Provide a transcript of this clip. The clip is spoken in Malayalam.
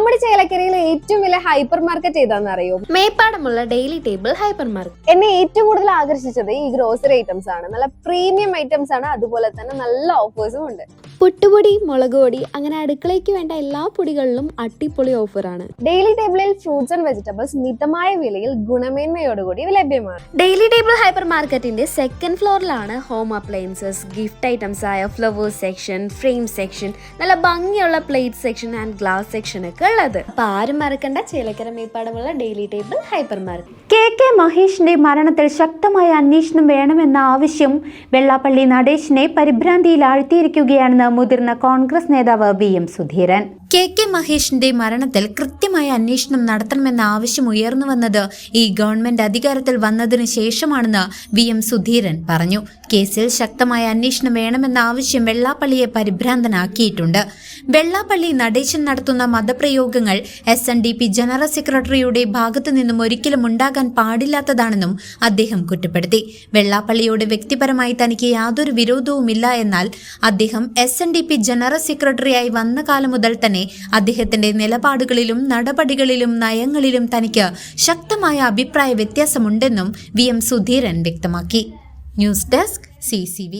നമ്മുടെ ചേലക്കരയിലെ ഏറ്റവും വലിയ ഹൈപ്പർ മാർക്കറ്റ് ഏതാണെന്ന് അറിയോ? മേപ്പാടമുള്ള ഡെയിലി ടേബിൾ ഹൈപ്പർ മാർക്കറ്റ്. എന്നെ ഏറ്റവും കൂടുതൽ ആകർഷിച്ചത് ഈ ഗ്രോസറി ഐറ്റംസ് ആണ്. നല്ല പ്രീമിയം ഐറ്റംസ് ആണ്, അതുപോലെ തന്നെ നല്ല ഓഫേഴ്സും ഉണ്ട്. പുട്ടുപൊടി, മുളക് പൊടി, അങ്ങനെ അടുക്കളയ്ക്ക് വേണ്ട എല്ലാ പൊടികളിലും അടിപൊളി ഓഫറാണ്. ഡെയിലി ടേബിളിൽ ഫ്രൂട്ട്സ് ആൻഡ് വെജിറ്റബിൾസ് മിതമായ വിലയിൽ ഗുണമേന്മയോടുകൂടി ലഭ്യമാണ്. ഡെയിലി ടേബിൾ ഹൈപ്പർ മാർക്കറ്റിന്റെ സെക്കൻഡ് ഫ്ലോറിലാണ് ഹോം അപ്ലയൻസസ്, ഗിഫ്റ്റ് ഐറ്റംസ് ആയ ഫ്ലവേഴ്സ് സെക്ഷൻ, ഫ്രെയിം സെക്ഷൻ, നല്ല ഭംഗിയുള്ള plate section and glass section ഒക്കെ ഉള്ളത്. അപ്പൊ ആരും മറക്കണ്ട, ചേലക്കര മേപ്പാടമുള്ള daily table hyper market. K മഹേഷിന്റെ മരണത്തിൽ ശക്തമായ അന്വേഷണം വേണമെന്ന ആവശ്യം വെള്ളാപ്പള്ളി നടേശനെ പരിഭ്രാന്തിയിൽ ആഴ്ത്തിയിരിക്കുകയാണെന്ന് മുതിർന്ന കോൺഗ്രസ് നേതാവ് VM സുധീരൻ. കെ മഹേഷിന്റെ മരണത്തിൽ കൃത്യമായ അന്വേഷണം നടത്തണമെന്ന ആവശ്യം ഉയർന്നു വന്നത് ഈ ഗവൺമെന്റ് അധികാരത്തിൽ വന്നതിന് ശേഷമാണെന്ന് VM സുധീരൻ പറഞ്ഞു. കേസിൽ ശക്തമായ അന്വേഷണം വേണമെന്ന ആവശ്യം വെള്ളാപ്പള്ളിയെ പരിഭ്രാന്തനാക്കിയിട്ടുണ്ട്. വെള്ളാപ്പള്ളി നടേശൻ നടത്തുന്ന മതപ്രയോഗങ്ങൾ SNDP ജനറൽ സെക്രട്ടറിയുടെ ഭാഗത്തു നിന്നും ഒരിക്കലും ഉണ്ടാകാൻ പാടില്ലാത്തതാണെന്നും അദ്ദേഹം കുറ്റപ്പെടുത്തി. വെള്ളാപ്പള്ളിയോട് വ്യക്തിപരമായി തനിക്ക് യാതൊരു വിരോധവുമില്ല, എന്നാൽ അദ്ദേഹം SNDP ജനറൽ സെക്രട്ടറിയായി വന്ന കാലം മുതൽ തന്നെ അദ്ദേഹത്തിന്റെ നിലപാടുകളിലും നടപടികളിലും നയങ്ങളിലും തനിക്ക് ശക്തമായ അഭിപ്രായ വ്യത്യാസമുണ്ടെന്നും VM സുധീരൻ വ്യക്തമാക്കി. News desk CCV.